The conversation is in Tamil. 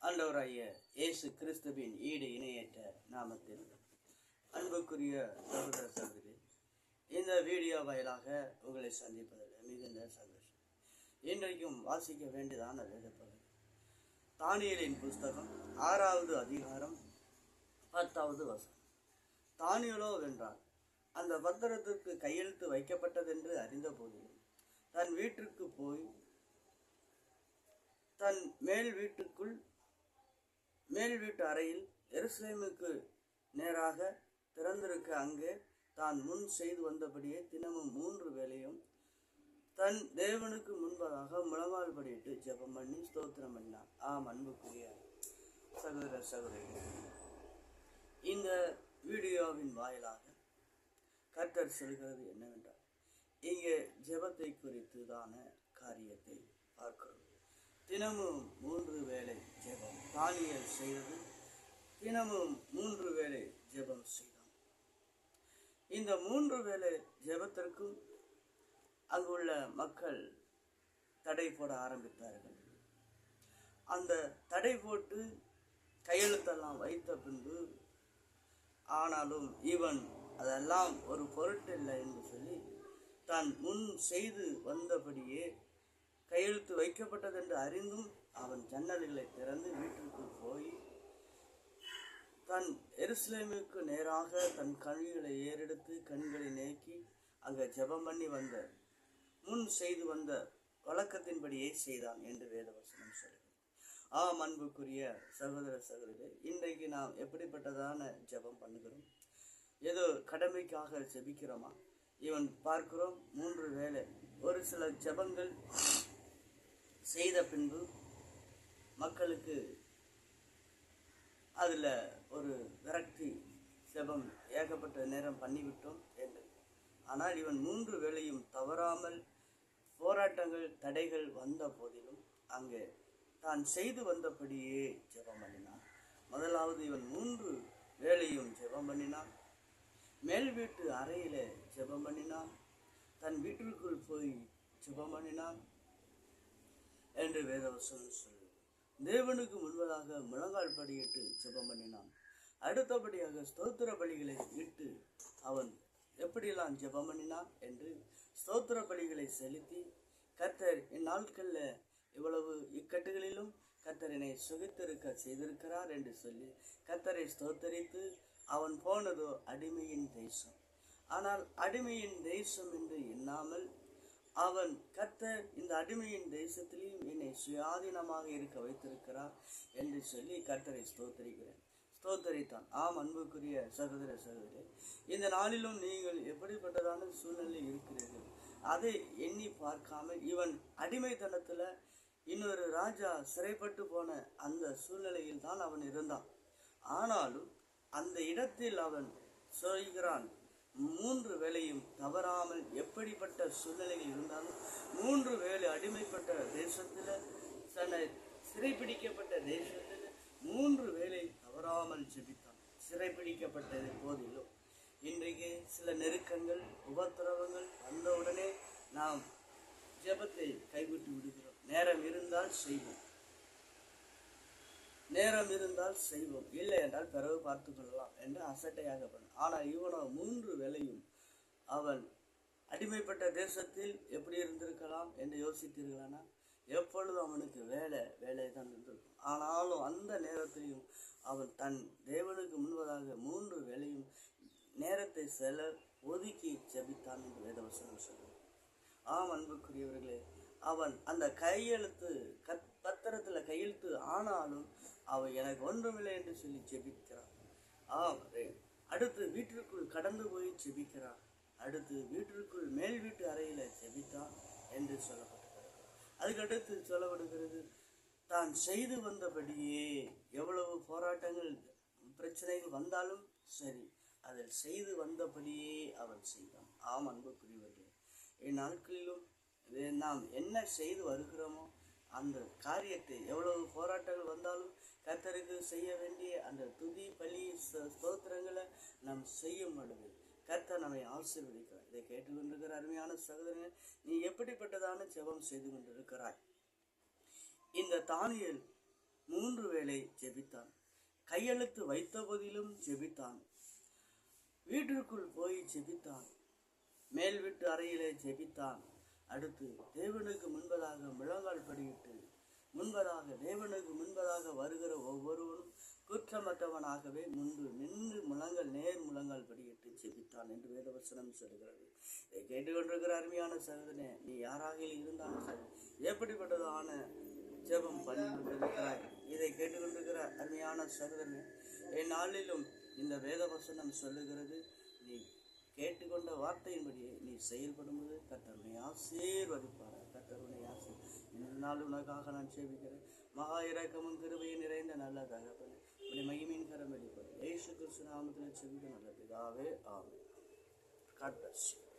ஆண்டவராகிய இயேசு கிறிஸ்துவின் ஈடு இணையற்ற நாமத்தில் அன்புக்குரிய சகோதர சகோதரி, இந்த வீடியோ வாயிலாக உங்களை சந்திப்பதில் மிகுந்த சந்தோஷம். இன்றைக்கும் வாசிக்க வேண்டியதான வேதப்பகுதி தானியேலின் புஸ்தகம் 6வது அதிகாரம் 10வது வசனம். தானியேலோ வென்றார். அந்த பத்திரத்திற்கு கையெழுத்து வைக்கப்பட்டதென்று அறிந்த போதிலும் தன் வீட்டிற்கு போய் தன் மேல் வீட்டு அறையில் எருசலேமுக்கு நேராக திறந்திருக்க அங்கே தான் முன் செய்து வந்தபடியே தினமும் 3 வேளையும் தன் தேவனுக்கு முன்பதாக முழங்கால் படியிட்டு ஜெபம் பண்ணி ஸ்தோத்திரம் பண்ணினார். அன்புக்குரிய சகோதர சகோதரிகள், இந்த வீடியோவின் வாயிலாக கர்த்தர் சொல்கிறது என்னவென்றால், இங்கே ஜெபத்தை குறித்து தான காரியத்தை பார்க்கிறோம். தினமும் 3 வேளை ஜெபம் தானியேல் செய்தது. தினமும் 3 வேளை ஜெபம் செய்தான். இந்த 3 வேளை ஜெபத்திற்கும் அங்குள்ள மக்கள் தடை போட ஆரம்பித்தார்கள். அந்த தடை போட்டு கையெழுத்தெல்லாம் வைத்த பின்பு ஆனாலும் இவன் அதெல்லாம் ஒரு பொருட்டில்லை என்று சொல்லி தான் முன் செய்து வந்தபடியே கையெழுத்து வைக்கப்பட்டது என்று அறிந்தும் அவன் ஜன்னல்களை திறந்து வீட்டிற்குள் போய் தன் எருசலேமுக்கு நேராக தன் கண்களை ஏறெடுத்து கண்களை நேக்கி அங்கே ஜெபம் பண்ணி வந்த முன் செய்து வந்த வழக்கத்தின்படியே செய்தான் என்று வேதவசனம் சொல்கிறது. அன்புக்குரிய சகோதர சகோதரி, இன்றைக்கு நாம் எப்படிப்பட்டதான ஜெபம் பண்ணுகிறோம்? ஏதோ கடமைக்காக ஜெபிக்கிறோமா? இவன் பார்க்கிறோம் 3 வேளை. ஒரு சில ஜெபங்கள் செய்த பின்பு மக்களுக்கு அதில் ஒரு விரக்தி, ஜெபம் ஏகப்பட்ட நேரம் பண்ணிவிட்டோம் என்று. ஆனால் இவன் 3 வேளையும் தவறாமல் போராட்டங்கள் தடைகள் வந்த போதிலும் அங்கே தான் செய்து வந்தபடியே ஜெபம் பண்ணினான். முதலாவது இவன் 3 வேளையும் ஜெபம் பண்ணினான். மேல் வீட்டு அறையில ஜெபம் பண்ணினான். தன் வீட்டிற்குள் போய் ஜெபம் பண்ணினான் என்று வேதவசனம் சொல்லு. தேவனுக்கு முன்பதாக முழங்கால் படியிட்டு ஜெபம் பண்ணினான். அடுத்தபடியாக ஸ்தோத்திர பலிகளை இட்டு அவன் எப்படியெல்லாம் ஜெபம் பண்ணினான் என்று ஸ்தோத்திர பலிகளை செலுத்தி, கர்த்தர் இந்நாட்களில் இவ்வளவு இக்கட்டுகளிலும் கர்த்தர் என்னை சுகித்திருக்க செய்திருக்கிறார் என்று சொல்லி கர்த்தரை ஸ்தோத்தரித்து அவன் போனதோ அடிமையின் தேசம். ஆனால் அடிமையின் தேசம் என்று எண்ணாமல் அவன் கர்த்தர் இந்த அடிமையின் தேசத்திலையும் என்னை சுயாதீனமாக இருக்க வைத்திருக்கிறார் என்று சொல்லி கர்த்தரை ஸ்தோத்தரித்தான். அன்புக்குரிய சகோதர சகோதரி, இந்த நாளிலும் நீங்கள் எப்படிப்பட்டதான சூழ்நிலை இருக்கிறீர்கள்? அதை எண்ணி பார்க்காமல் இவன் அடிமைத்தனத்துல இன்னொரு ராஜா சிறைப்பட்டு போன அந்த சூழ்நிலையில் தான் அவன் இருந்தான். ஆனாலும் அந்த இடத்தில் அவன் சொல்கிறான், 3 வேளையும் தவறாமல் எப்படிப்பட்ட சூழ்நிலைகள் இருந்தாலும் 3 வேளை அடிமைப்பட்ட தேசத்தில், தன்னை சிறைப்பிடிக்கப்பட்ட தேசத்தில் 3 வேளை தவறாமல் ஜெபித்தான். சிறைப்பிடிக்கப்பட்டது போதிலும் இன்றைக்கு சில நெருக்கங்கள் உபத்திரவங்கள் வந்தவுடனே நாம் ஜெபத்தை கைவிட்டு விடுகிறோம். நேரம் இருந்தால் செய்வோம், இல்லை என்றால் பிறகு பார்த்து கொள்ளலாம் என்று அசட்டையாக பண்ண. ஆனால் இவனோ 3 வேளையும் அவன் அடிமைப்பட்ட தேசத்தில் எப்படி இருந்திருக்கலாம் என்று யோசித்தீர்களானா? எப்பொழுதும் அவனுக்கு வேலை தான் இருந்திருக்கும். ஆனாலும் அந்த நேரத்திலையும் அவன் தன் தேவனுக்கு முன்பதாக 3 வேளையும் நேரத்தை ஒதுக்கி ஜெபித்தான் என்று வேதவசனம் சொல்லுவான். அன்புக்குரியவர்களே, அவன் அந்த பத்திரத்தில் கையெழுத்து ஆனாலும் அவன் எனக்கு ஒன்றுமில்லை என்று சொல்லி ஜெபிக்கிறான். அடுத்து வீட்டிற்குள் கடந்து போய் ஜெபிக்கிறான். அடுத்து வீட்டிற்குள் மேல் வீட்டு அறையில ஜெபித்தான் என்று சொல்லப்பட்டிருக்கிறது. அதுக்கடுத்து சொல்லப்படுகிறது, தான் செய்து வந்தபடியே எவ்வளவு போராட்டங்கள் பிரச்சனைகள் வந்தாலும் சரி, அதில் செய்து வந்தபடியே அவன் செய்தான். அன்புக்குரியவர்களே, இந்நாட்களிலும் நாம் என்ன செய்து வருகிறோமோ அந்த காரியத்தை எவ்வளவு போராட்டங்கள் வந்தாலும் கர்த்தருக்கு செய்ய வேண்டிய அந்த துதி பலி ஸ்தோத்திரங்களை நாம் செய்யும் பொழுது கர்த்தர் நம்மை ஆசீர்வதிக்கிறார். இதை கேட்டுக்கொண்டிருக்கிற அருமையான சகோதரனே, நீ எப்படிப்பட்டதான ஜெபம் செய்து கொண்டிருக்கிறாய்? இந்த தானியேல் 3 வேளை ஜெபித்தான். கையெழுத்து வைத்த போதிலும் ஜெபித்தான். வீட்டிற்குள் போய் ஜெபித்தான். மேல் வீட்டு அறையிலே ஜெபித்தான். அடுத்து தேவனுக்கு முன்பதாக முழங்கால் படியிட்டு தேவனுக்கு முன்பதாக வருகிற ஒவ்வொருவரும் குற்றமற்றவனாகவே முன்பு நின்று நேர் முழங்கால் படியிட்டு ஜெபித்தான் என்று வேதவசனம் சொல்கிறது. இதை கேட்டுக்கொண்டிருக்கிற அருமையான சகோதரனே, நீ யாராக இருந்தாலும் சரி, எப்படிப்பட்டதான ஜெபம் பண்ணிருக்கிறாய், இதை கேட்டுக்கொண்டிருக்கிற அருமையான சகோதரனே, என் நாளிலும் இந்த வேதவசனம் சொல்லுகிறது, நீ கேட்டுக்கொண்ட வார்த்தையின்படியே நீ செயல்படும்போது கர்த்தருடைய ஆசீர்வதிப்பார். கர்த்தருடைய இந்த நாள் உனக்காக நான் சேவிக்கிறேன். மகா இரக்கமும் கிருபையும் நிறைந்த நல்ல தகப்பனே, உடைய மகிமையின் கரம் வெளிப்படும். இயேசு கிறிஸ்து நாமத்தில் செவிக்க நல்ல பிதாவே, ஆமென். God bless you.